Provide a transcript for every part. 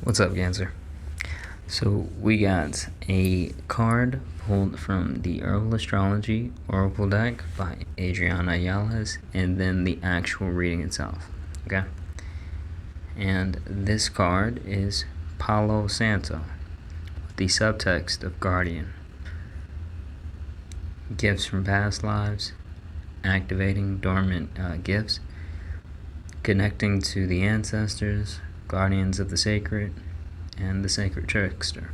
What's up, Cancer? So we got a card pulled from the Herbal Astrology Oracle deck by Adriana Yales, and then the actual reading itself. Okay? And this card is Palo Santo, with the subtext of Guardian. Gifts from past lives, activating dormant gifts, connecting to the ancestors, guardians of the sacred, and the sacred trickster.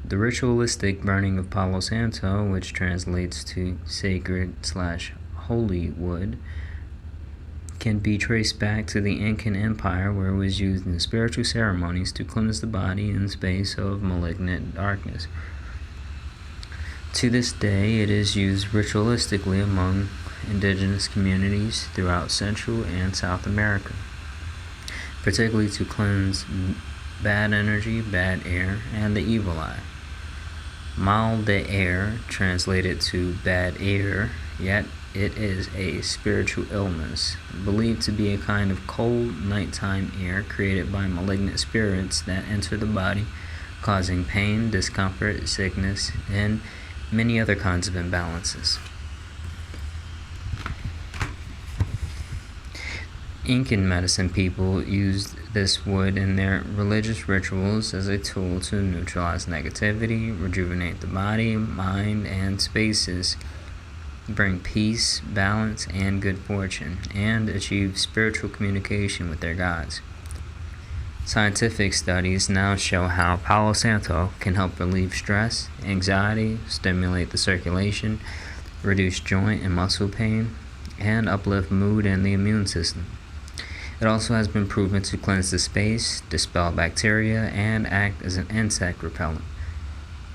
The ritualistic burning of Palo Santo, which translates to sacred/holy wood, can be traced back to the Incan Empire, where it was used in spiritual ceremonies to cleanse the body and space of malignant darkness. To this day, it is used ritualistically among indigenous communities throughout Central and South America, particularly to cleanse bad energy, bad air, and the evil eye. Mal de air, translated to bad air, yet it is a spiritual illness, believed to be a kind of cold nighttime air created by malignant spirits that enter the body, causing pain, discomfort, sickness, and many other kinds of imbalances. Incan medicine people used this wood in their religious rituals as a tool to neutralize negativity, rejuvenate the body, mind, and spaces, bring peace, balance, and good fortune, and achieve spiritual communication with their gods. Scientific studies now show how Palo Santo can help relieve stress, anxiety, stimulate the circulation, reduce joint and muscle pain, and uplift mood and the immune system. It also has been proven to cleanse the space, dispel bacteria, and act as an insect repellent.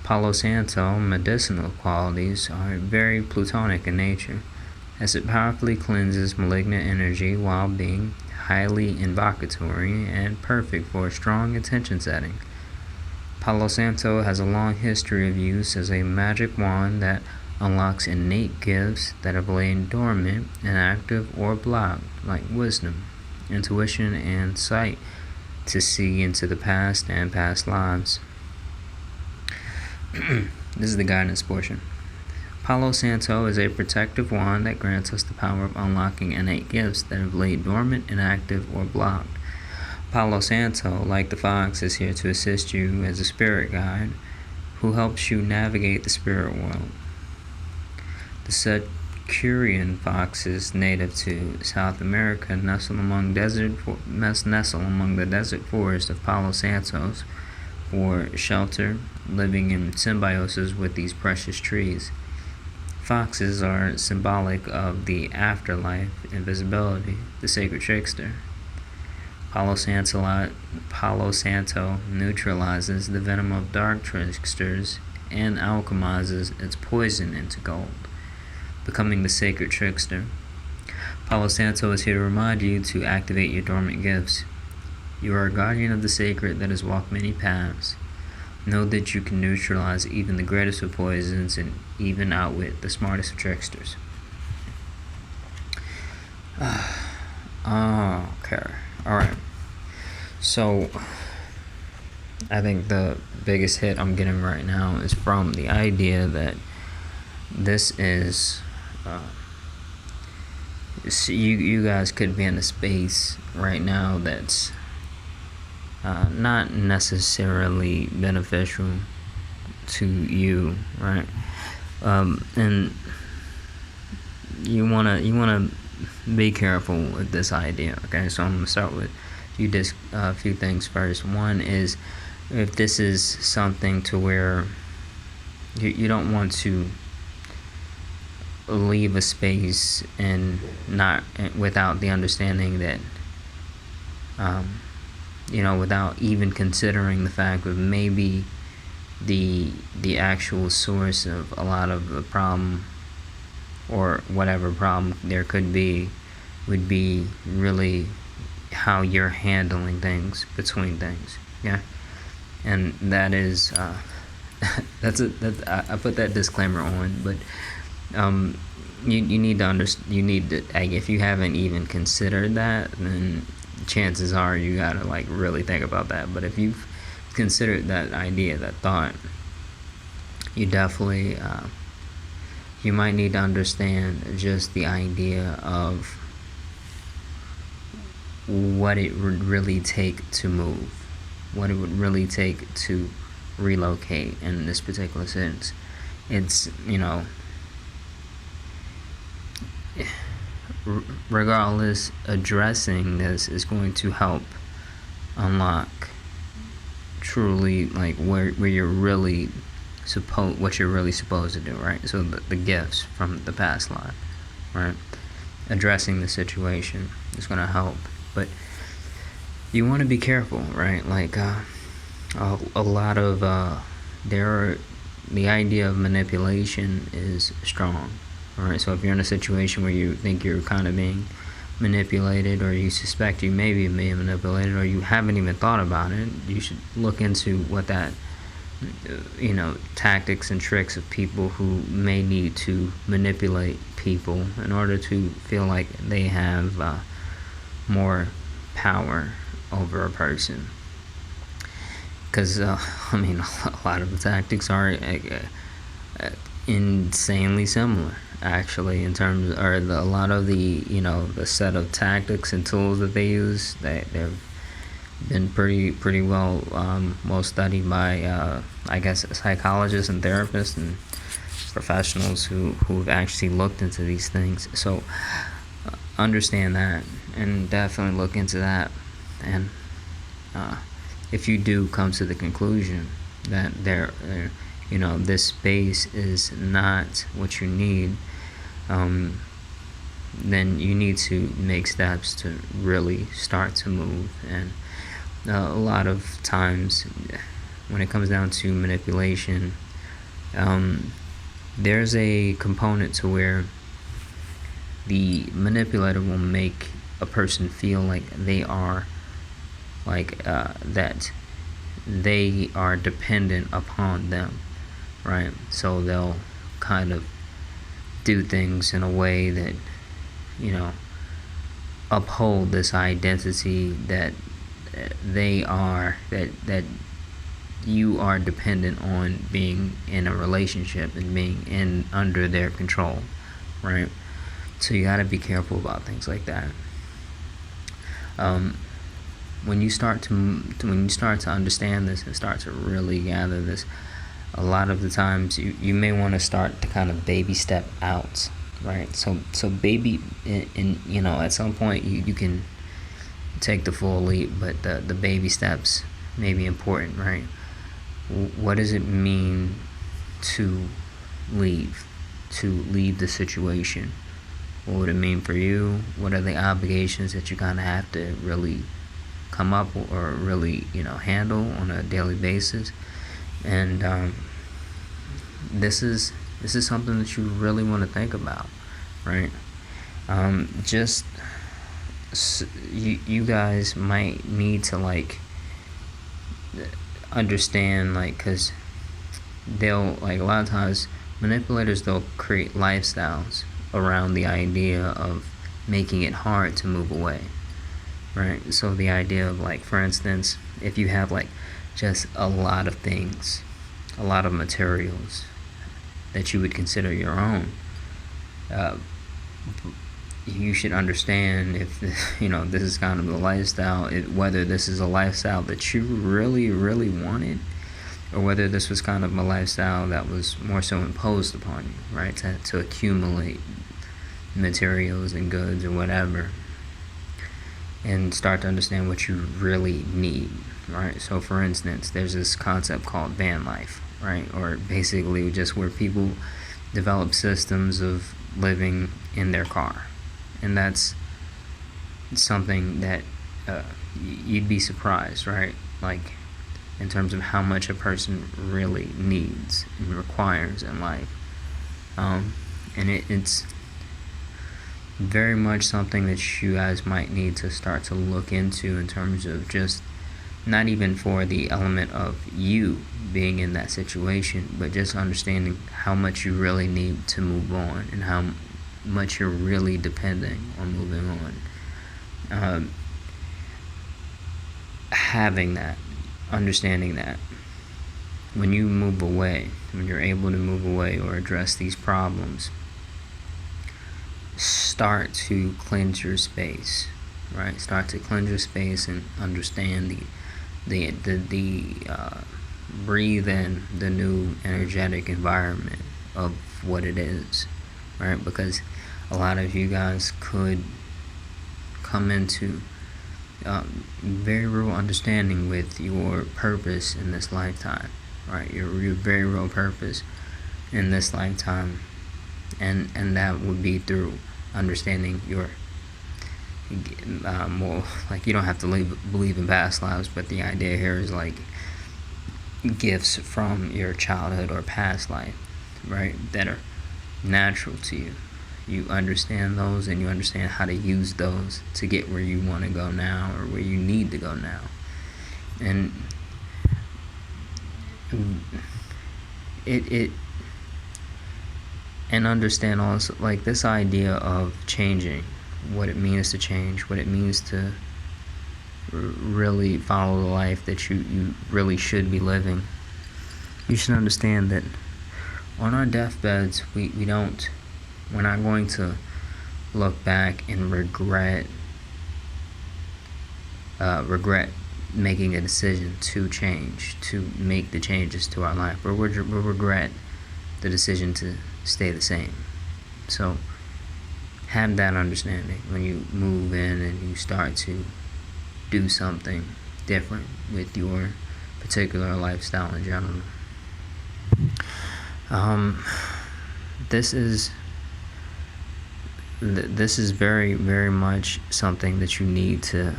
Palo Santo medicinal qualities are very plutonic in nature, as it powerfully cleanses malignant energy while being highly invocatory and perfect for strong intention setting. Palo Santo has a long history of use as a magic wand that unlocks innate gifts that have lain dormant, inactive, or blocked, like wisdom, intuition, and sight to see into the past and past lives. This is the guidance portion. Palo Santo is a protective wand that grants us the power of unlocking innate gifts that have laid dormant, inactive, or blocked. Palo Santo, like the fox, is here to assist you as a spirit guide who helps you navigate the spirit world. The Siberian foxes, native to South America, nestle among the desert forest of Palo Santos for shelter, living in symbiosis with these precious trees. Foxes are symbolic of the afterlife, invisibility, the sacred trickster. Palo Santo neutralizes the venom of dark tricksters and alchemizes its poison into gold, becoming the sacred trickster. Palo Santo is here to remind you to activate your dormant gifts. You are a guardian of the sacred that has walked many paths. Know that you can neutralize even the greatest of poisons and even outwit the smartest of tricksters. Okay. Alright. So, I think the biggest hit I'm getting right now is from the idea that this is you guys could be in a space right now that's not necessarily beneficial to you, right? And you wanna be careful with this idea. Okay, so I'm gonna start with a few things first. One is, if this is something to where you don't want to leave a space and not without the understanding that without even considering the fact that maybe the actual source of a lot of the problem, or whatever problem there could be, would be really how you're handling things between things. Yeah, and that is I put that disclaimer on, but you need to understand. You need to, if you haven't even considered that, then chances are you gotta like really think about that. But if you've considered that idea, that thought, you definitely you might need to understand just the idea of what it would really take to move, what it would really take to relocate in this particular sense. It's, regardless, addressing this is going to help unlock truly like where you're really what you're really supposed to do, right? So the gifts from the past life, right? Addressing the situation is going to help, but you want to be careful, right? Like a lot of the idea of manipulation is strong. All right, so if you're in a situation where you think you're kind of being manipulated, or you suspect you may be being manipulated, or you haven't even thought about it, you should look into what that, tactics and tricks of people who may need to manipulate people in order to feel like they have more power over a person. Because, a lot of the tactics are insanely similar, actually, in terms, or a lot of the, the set of tactics and tools that they use, they've been pretty well studied by, I guess, psychologists and therapists and professionals who've actually looked into these things. So understand that, and definitely look into that. And if you do come to the conclusion that this space is not what you need, then you need to make steps to really start to move. And a lot of times when it comes down to manipulation, there's a component to where the manipulator will make a person feel like they are that they are dependent upon them, right? So they'll kind of do things in a way that uphold this identity that they are, that you are dependent on being in a relationship and being under their control, right? So you got to be careful about things like that. When you start to understand this and start to really gather this, a lot of the times you may want to start to kind of baby step out, right? So baby, and at some point you can take the full leap, but the baby steps may be important, right? What does it mean to leave the situation? What would it mean for you? What are the obligations that you kind of have to really come up or really handle on a daily basis? And this is something that you really want to think about, right? You guys might need to understand, because they'll, a lot of times manipulators, they'll create lifestyles around the idea of making it hard to move away, right? So the idea of, for instance, if you have just a lot of things, a lot of materials that you would consider your own, you should understand if this is kind of the lifestyle, whether this is a lifestyle that you really, really wanted, or whether this was kind of a lifestyle that was more so imposed upon you, right? To accumulate materials and goods or whatever, and start to understand what you really need, right? So for instance, there's this concept called van life, right? Or basically just where people develop systems of living in their car. And that's something that you'd be surprised, right? In terms of how much a person really needs and requires in life. And it's very much something that you guys might need to start to look into, in terms of just not even for the element of you being in that situation, but just understanding how much you really need to move on and how much you're really depending on moving on. having that, understanding that when you move away, when you're able to move away or address these problems, start to cleanse your space, right? Start to cleanse your space and understand the breathe in the new energetic environment of what it is, right? Because a lot of you guys could come into very real understanding with your purpose in this lifetime, right? Your very real purpose in this lifetime, and that would be through understanding your more, like, you don't have to believe in past lives, but the idea here is like gifts from your childhood or past life, right, that are natural to you. You understand those, and you understand how to use those to get where you want to go now, or where you need to go now. And and understand also, like, this idea of changing, what it means to change, what it means to really follow the life that you really should be living. You should understand that on our deathbeds, we're not going to look back and regret making a decision to change, to make the changes to our life, or we'll regret the decision to stay the same. So have that understanding when you move in and you start to do something different with your particular lifestyle in general. This is very, very much something that you need to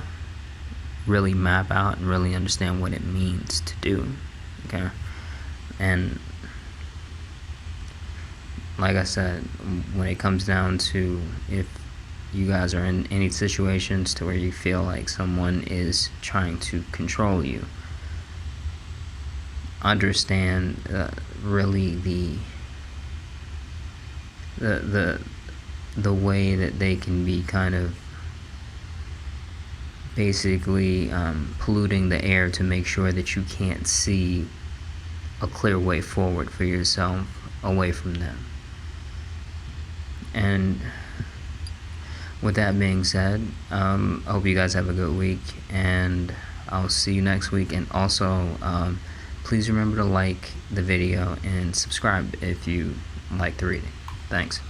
really map out and really understand what it means to do, okay? And like I said, when it comes down to, if you guys are in any situations to where you feel like someone is trying to control you, understand really the way that they can be kind of basically polluting the air to make sure that you can't see a clear way forward for yourself away from them. And with that being said, I hope you guys have a good week, and I'll see you next week. And also, please remember to like the video and subscribe if you like the reading. Thanks.